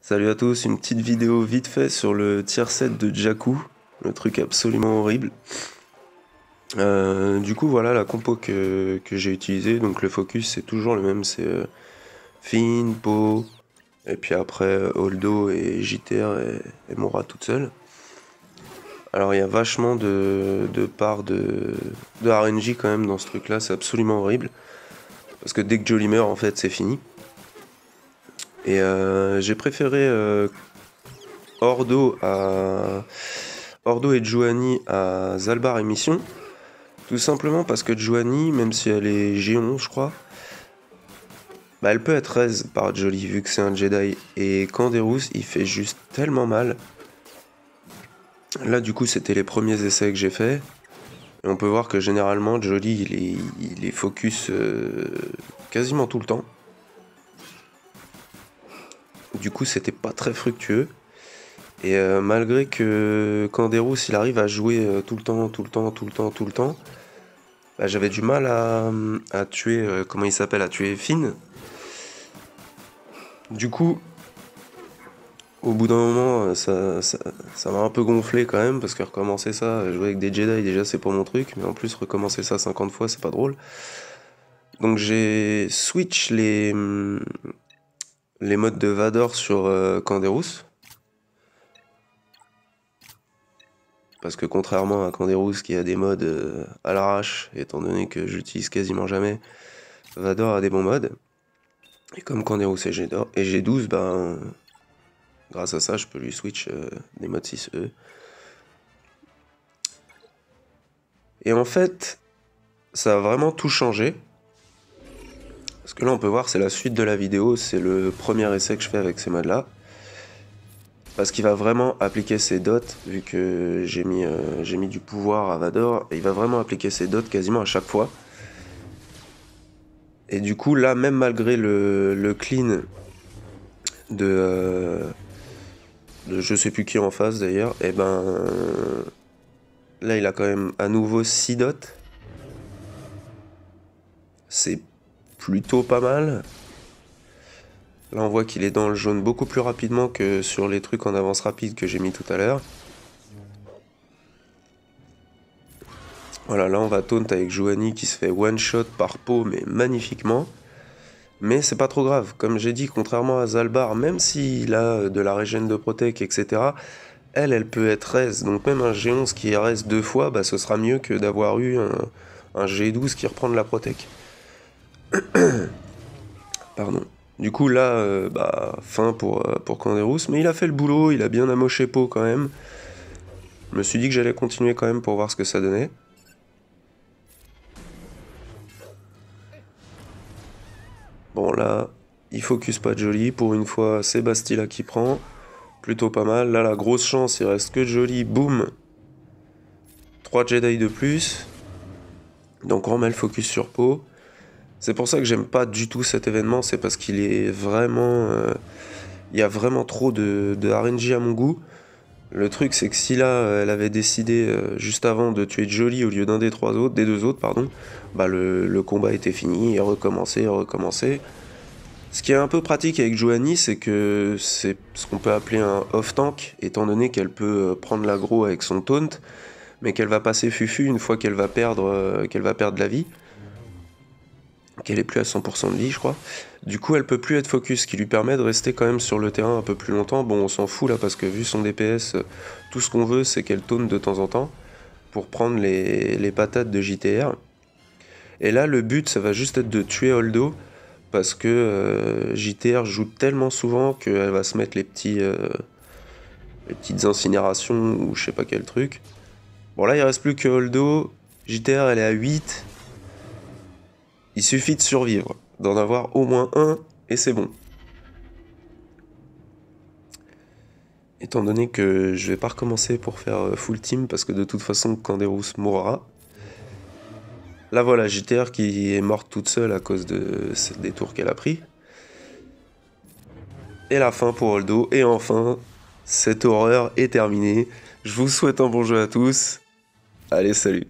Salut à tous, une petite vidéo vite fait sur le tier set de Jakku, le truc absolument horrible. Du coup voilà la compo que j'ai utilisée, donc le focus c'est toujours le même, c'est Finn, Po, et puis après Holdo et JTR et Mora toute seule. Alors il y a vachement de parts de RNG quand même dans ce truc là, c'est absolument horrible. Parce que dès que Jolly meurt en fait c'est fini. Et j'ai préféré Ordo et Juani à Zalbar et Mission. Tout simplement parce que Juani, même si elle est G11 je crois, bah elle peut être raise par Jolly vu que c'est un Jedi. Et Canderous il fait juste tellement mal. Là du coup c'était les premiers essais que j'ai fait. Et on peut voir que généralement Jolly il est focus quasiment tout le temps. Du coup c'était pas très fructueux. Et malgré que Canderous il arrive à jouer tout le temps, bah, j'avais du mal à tuer, comment il s'appelle, à tuer Finn. Du coup, au bout d'un moment, ça m'a un peu gonflé quand même, parce que recommencer ça, jouer avec des Jedi déjà c'est pas mon truc, mais en plus recommencer ça 50 fois c'est pas drôle. Donc j'ai switch les modes de Vador sur Canderous. Parce que contrairement à Canderous qui a des modes à l'arrache, étant donné que j'utilise quasiment jamais, Vador a des bons modes. Et comme Canderous et G12, ben, grâce à ça, je peux lui switch des modes 6E. Et en fait, ça a vraiment tout changé. Parce que là, on peut voir, c'est la suite de la vidéo, c'est le premier essai que je fais avec ces modes-là. Parce qu'il va vraiment appliquer ses dots, vu que j'ai mis du pouvoir à Vador, et il va vraiment appliquer ses dots quasiment à chaque fois. Et du coup, là, même malgré le clean de je sais plus qui en face d'ailleurs, et ben là, il a quand même à nouveau 6 dots. C'est plutôt pas mal. Là, on voit qu'il est dans le jaune beaucoup plus rapidement que sur les trucs en avance rapide que j'ai mis tout à l'heure. Voilà, là, on va taunt avec Juani qui se fait one-shot par Po, mais magnifiquement. Mais c'est pas trop grave. Comme j'ai dit, contrairement à Zalbar, même s'il a de la régène de Protec, etc., elle peut être raise. Donc même un G11 qui est raise 2 fois, bah, ce sera mieux que d'avoir eu un G12 qui reprend de la Protec. Pardon. Du coup là, bah, fin pour Canderous, mais il a fait le boulot, il a bien amoché Po quand même. Je me suis dit que j'allais continuer quand même pour voir ce que ça donnait. Bon là, il focus pas Jolly, pour une fois c'est Bastila qui prend. Plutôt pas mal, là la grosse chance, il reste que Jolly, boum. 3 Jedi de plus. Donc on remet le focus sur Po. C'est pour ça que j'aime pas du tout cet événement, c'est parce qu'il est vraiment... il y a vraiment trop de RNG à mon goût. Le truc c'est que si là elle avait décidé juste avant de tuer Jolly au lieu d'un des deux autres, pardon, bah le combat était fini et recommencer. Ce qui est un peu pratique avec Juani, c'est que c'est ce qu'on peut appeler un off-tank, étant donné qu'elle peut prendre l'aggro avec son taunt, mais qu'elle va passer fufu une fois qu'elle va perdre la vie. Qu'elle est plus à 100% de vie, je crois. Du coup, elle peut plus être focus, ce qui lui permet de rester quand même sur le terrain un peu plus longtemps. Bon, on s'en fout là, parce que vu son DPS, tout ce qu'on veut, c'est qu'elle taunt de temps en temps, pour prendre les patates de JTR. Et là, le but, ça va juste être de tuer Holdo, parce que JTR joue tellement souvent qu'elle va se mettre les petites incinérations, ou je sais pas quel truc. Bon, là, il reste plus que Holdo. JTR, elle est à 8. Il suffit de survivre, d'en avoir au moins un, et c'est bon. Étant donné que je vais pas recommencer pour faire full team, parce que de toute façon, Canderous mourra. Là voilà, JTR qui est morte toute seule à cause des tours qu'elle a pris. Et la fin pour Holdo, et enfin, cette horreur est terminée. Je vous souhaite un bon jeu à tous. Allez, salut!